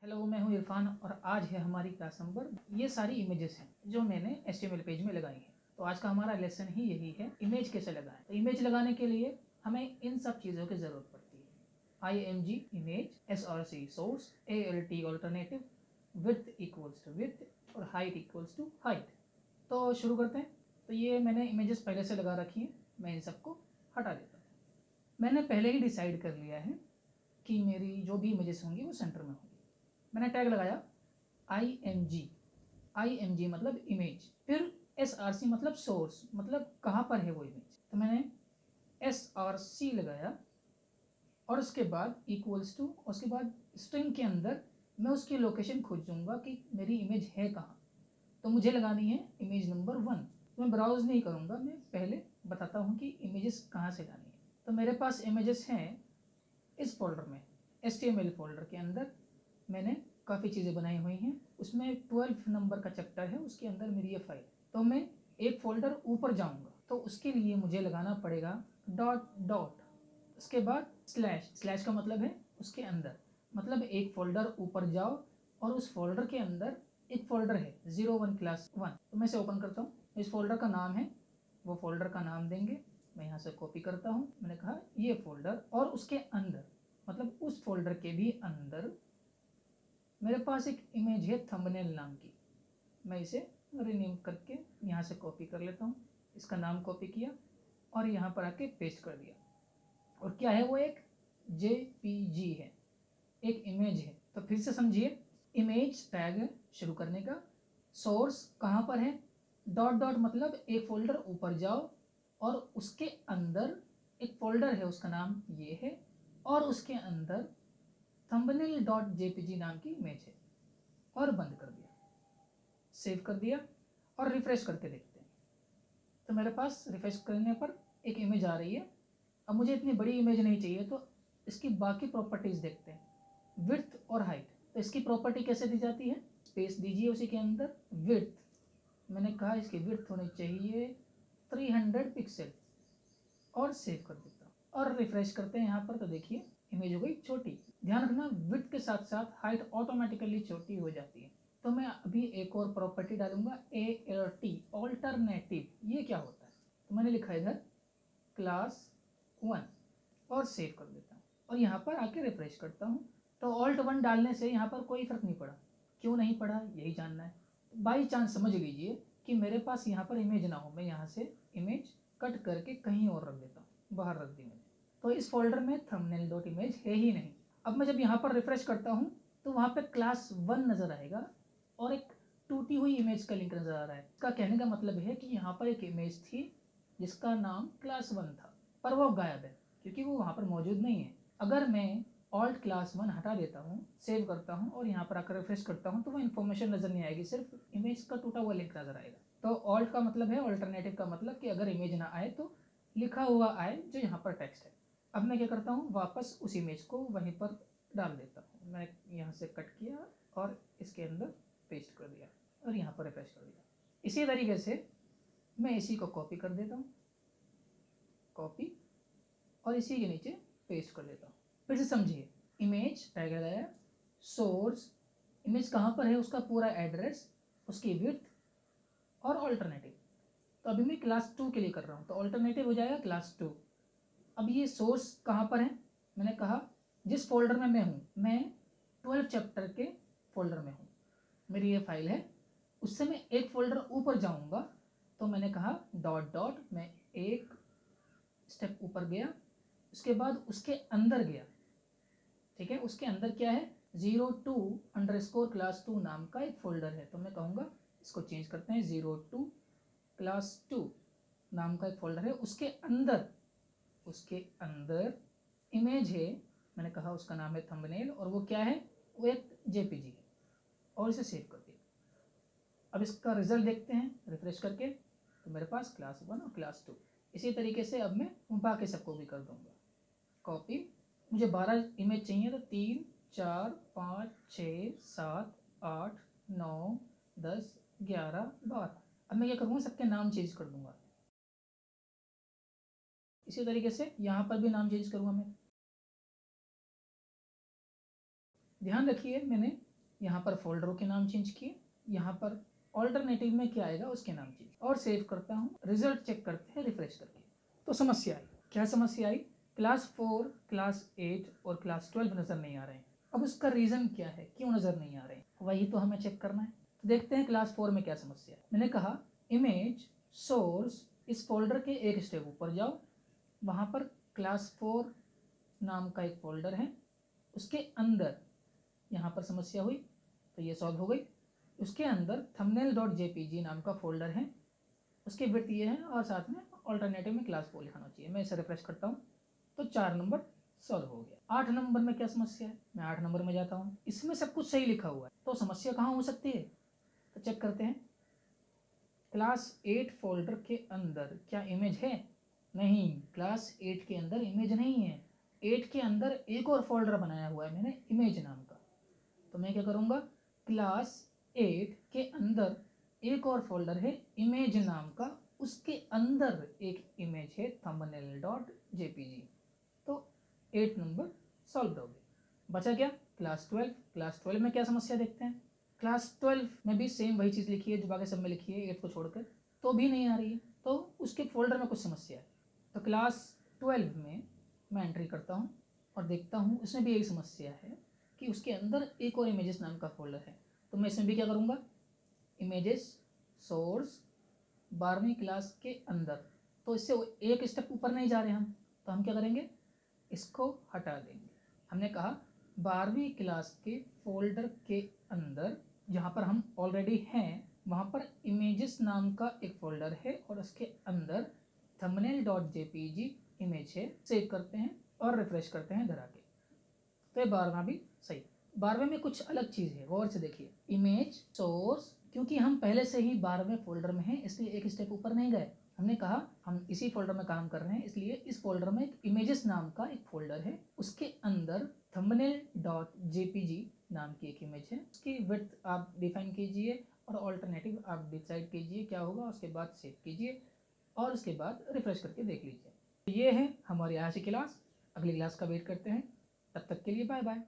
Hello, मैं हूं इरफान और आज है हमारी क्लास नंबर। ये सारी इमेजेस हैं जो मैंने HTML पेज में लगाई हैं। तो आज का हमारा लेसन ही यही है, इमेज कैसे लगाएं। तो इमेज लगाने के लिए हमें इन सब चीज़ों की ज़रूरत पड़ती है। IMG image, SRC source, ALT alternative, width equals to width और हाइट इक्वल्स टू हाइट। तो शुरू करते हैं। तो ये मैंने इमेजेस पहले से लगा रखी हैं, मैं इन सबको हटा देता हूँ। मैंने पहले ही डिसाइड कर लिया है कि मेरी जो भी इमेजेस होंगी वो सेंटर में होंगी। मैंने टैग लगाया IMG मतलब इमेज, फिर SRC मतलब सोर्स, मतलब कहाँ पर है वो इमेज। तो मैंने SRC लगाया और उसके बाद इक्वल्स टू, उसके बाद स्ट्रिंग के अंदर मैं उसकी लोकेशन खोजूंगा कि मेरी इमेज है कहाँ। तो मुझे लगानी है इमेज नंबर 1। मैं ब्राउज नहीं करूँगा, मैं पहले बताता हूँ कि इमेजेस कहाँ से लानी है। तो मेरे पास इमेजेस हैं इस फोल्डर में, HTML फोल्डर के अंदर मैंने काफ़ी चीज़ें बनाई हुई हैं। उसमें 12 नंबर का चैप्टर है, उसके अंदर मेरी ये फाइल। तो मैं एक फ़ोल्डर ऊपर जाऊंगा तो उसके लिए मुझे लगाना पड़ेगा डॉट डॉट, उसके बाद स्लैश। स्लैश का मतलब है उसके अंदर, मतलब एक फ़ोल्डर ऊपर जाओ और उस फोल्डर के अंदर एक फ़ोल्डर है 01 क्लास 1। तो मैं इसे ओपन करता हूँ। इस फोल्डर का नाम है, वो फोल्डर का नाम देंगे। मैं यहाँ से कॉपी करता हूँ, मैंने कहा ये फोल्डर, और उसके अंदर मतलब उस फोल्डर के भी अंदर मेरे पास एक इमेज है थंबनेल नाम की। मैं इसे रीनेम करके यहाँ से कॉपी कर लेता हूँ। इसका नाम कॉपी किया और यहाँ पर आके पेस्ट कर दिया। और क्या है वो, एक JPG है, एक इमेज है। तो फिर से समझिए, इमेज टैग शुरू करने का, सोर्स कहाँ पर है, डॉट डॉट मतलब एक फोल्डर ऊपर जाओ और उसके अंदर एक फोल्डर है, उसका नाम ये है, और उसके अंदर thumbnail.jpg नाम की इमेज है, और बंद कर दिया, सेव कर दिया और रिफ्रेश करके देखते हैं। तो मेरे पास रिफ्रेश करने पर एक इमेज आ रही है। अब मुझे इतनी बड़ी इमेज नहीं चाहिए, तो इसकी बाकी प्रॉपर्टीज देखते हैं, विड्थ और हाइट। तो इसकी प्रॉपर्टी कैसे दी जाती है, स्पेस दीजिए उसी के अंदर, विड्थ, मैंने कहा इसकी विड्थ होनी चाहिए 300 पिक्सल, और सेव कर देता हूँ और रिफ्रेश करते हैं यहाँ पर। तो देखिए इमेज हो गई छोटी। ध्यान रखना, विड्थ के साथ साथ हाइट ऑटोमेटिकली छोटी हो जाती है। तो मैं अभी एक और प्रॉपर्टी डालूंगा, ALT ऑल्टरनेटिव। ये क्या होता है, तो मैंने लिखा इधर क्लास 1 और सेव कर देता हूँ और यहाँ पर आके रिफ्रेश करता हूँ। तो Alt 1 डालने से यहाँ पर कोई फर्क नहीं पड़ा। क्यों नहीं पड़ा यही जानना है। बाई चांस समझ लीजिए कि मेरे पास यहाँ पर इमेज ना हो, मैं यहाँ से इमेज कट करके कहीं और रख देता हूँ, बाहर रख दी मैंने। तो इस फोल्डर में thumbnail.image है ही नहीं। अब मैं जब यहाँ पर रिफ्रेश करता हूँ तो वहाँ पे क्लास 1 नज़र आएगा और एक टूटी हुई इमेज का लिंक नज़र आ रहा है। इसका कहने का मतलब है कि यहाँ पर एक इमेज थी जिसका नाम क्लास 1 था, पर वो गायब है क्योंकि वो वहाँ पर मौजूद नहीं है। अगर मैं ऑल्ट क्लास 1 हटा देता हूँ, सेव करता हूँ और यहाँ पर आकर रिफ्रेश करता हूँ, तो वो इन्फॉर्मेशन नज़र नहीं आएगी, सिर्फ इमेज का टूटा हुआ लिंक नज़र आएगा। तो ऑल्ट का मतलब है, ऑल्टरनेटिव का मतलब कि अगर इमेज ना आए तो लिखा हुआ आए जो यहाँ पर टेक्स्ट है। अब मैं क्या करता हूँ, वापस उस इमेज को वहीं पर डाल देता हूँ। मैं यहाँ से कट किया और इसके अंदर पेस्ट कर दिया और यहाँ पर रिफ्रेश कर दिया। इसी तरीके से मैं इसी को कॉपी कर देता हूँ, कॉपी, और इसी के नीचे पेस्ट कर देता हूँ। फिर से समझिए, इमेज टैग लगाया, सोर्स, इमेज कहाँ पर है उसका पूरा एड्रेस, उसकी विड्थ और ऑल्टरनेटिव। तो अभी मैं क्लास 2 के लिए कर रहा हूँ, तो ऑल्टरनेटिव हो जाएगा क्लास 2। अब ये सोर्स कहाँ पर है, मैंने कहा जिस फोल्डर में मैं हूँ, मैं 12 चैप्टर के फोल्डर में हूँ, मेरी ये फाइल है। उससे मैं एक फोल्डर ऊपर जाऊँगा, तो मैंने कहा डॉट डॉट, मैं एक स्टेप ऊपर गया, उसके बाद उसके अंदर गया। ठीक है, उसके अंदर क्या है, 02_class2 नाम का एक फोल्डर है। तो मैं कहूँगा इसको चेंज करते हैं, 02 क्लास 2 नाम का एक फोल्डर है। उसके अंदर इमेज है, मैंने कहा उसका नाम है थंबनेल, और वो क्या है, वो एक JPG है, और इसे सेव कर दिया। अब इसका रिजल्ट देखते हैं रिफ्रेश करके, तो मेरे पास क्लास 1 और क्लास 2। इसी तरीके से अब मैं बाकी सबको भी कर दूंगा कॉपी। मुझे 12 इमेज चाहिए, तो 3 4 5 6 7 8 9 10 11 12। अब मैं क्या करूँगा, सबके नाम चेंज कर दूंगा। इसी तरीके से यहाँ पर भी नाम चेंज करूँगा मैं। ध्यान रखिए, मैंने यहाँ पर फोल्डरों के नाम चेंज किए, यहाँ पर ऑल्टरनेटिव में क्या आएगा उसके नाम चेंज, और सेव करता हूँ। रिजल्ट चेक करते हैं रिफ्रेश करके। तो समस्या आई, क्या समस्या आई? क्लास 4, क्लास 8 और क्लास 12 नज़र नहीं आ रहे हैं। अब उसका रीज़न क्या है, क्यों नज़र नहीं आ रहे हैं, वही तो हमें चेक करना है। तो देखते हैं क्लास 4 में क्या समस्या है। मैंने कहा इमेज सोर्स, इस फोल्डर के एक स्टेप ऊपर जाओ, वहाँ पर क्लास 4 नाम का एक फोल्डर है, उसके अंदर यहाँ पर समस्या हुई तो ये सॉल्व हो गई। उसके अंदर thumbnail.jpg नाम का फोल्डर है, उसके विड्थ ये है और साथ में ऑल्टरनेटिव में क्लास 4 लिखाना चाहिए। मैं इसे रिफ्रेश करता हूँ तो 4 नंबर सॉल्व हो गया। 8 नंबर में क्या समस्या है, मैं 8 नंबर में जाता हूँ, इसमें सब कुछ सही लिखा हुआ है, तो समस्या कहाँ हो सकती है? तो चेक करते हैं। क्लास 8 फोल्डर के अंदर क्या इमेज है? नहीं, क्लास 8 के अंदर इमेज नहीं है। 8 के अंदर एक और फोल्डर बनाया हुआ है मैंने इमेज नाम का। तो मैं क्या करूँगा, क्लास 8 के अंदर एक और फोल्डर है इमेज नाम का, उसके अंदर एक इमेज है thumbnail.jpg। तो 8 नंबर सॉल्व हो गए। बचा क्या? क्लास 12। क्लास 12 में क्या समस्या देखते हैं। क्लास 12 में भी सेम वही चीज़ लिखी है जो बाकी सब में लिखी है, 8 को छोड़कर, तो भी नहीं आ रही है, तो उसके फोल्डर में कुछ समस्या है। तो क्लास 12 में मैं एंट्री करता हूँ और देखता हूँ उसमें भी यही समस्या है कि उसके अंदर एक और इमेजेस नाम का फोल्डर है। तो मैं इसमें भी क्या करूँगा, इमेजेस सोर्स 12वीं क्लास के अंदर, तो इससे एक स्टेप ऊपर नहीं जा रहे हम, तो हम क्या करेंगे, इसको हटा देंगे। हमने कहा 12वीं क्लास के फोल्डर के अंदर जहाँ पर हम ऑलरेडी हैं वहाँ पर इमेजेस नाम का एक फोल्डर है और उसके अंदर thumbnail.jpg इमेज है। सेव करते हैं और रिफ्रेश करते हैं घर आके, तो ये 12वां भी सही। 12वें में कुछ अलग चीज़ है, गौर से देखिए। इमेज सोर्स, क्योंकि हम पहले से ही 12वें फोल्डर में हैं इसलिए एक स्टेप ऊपर नहीं गए। हमने कहा हम इसी फोल्डर में काम कर रहे हैं, इसलिए इस फोल्डर में एक इमेजेस नाम का एक फोल्डर है, उसके अंदर thumbnail.jpg नाम की एक इमेज है। उसकी विड्थ आप डिफाइन कीजिए और ऑल्टरनेटिव आप डिसाइड कीजिए क्या होगा, उसके बाद सेव कीजिए और उसके बाद रिफ्रेश करके देख लीजिए। ये है हमारी आज की क्लास। अगली क्लास का वेट करते हैं, तब तक के लिए बाय बाय।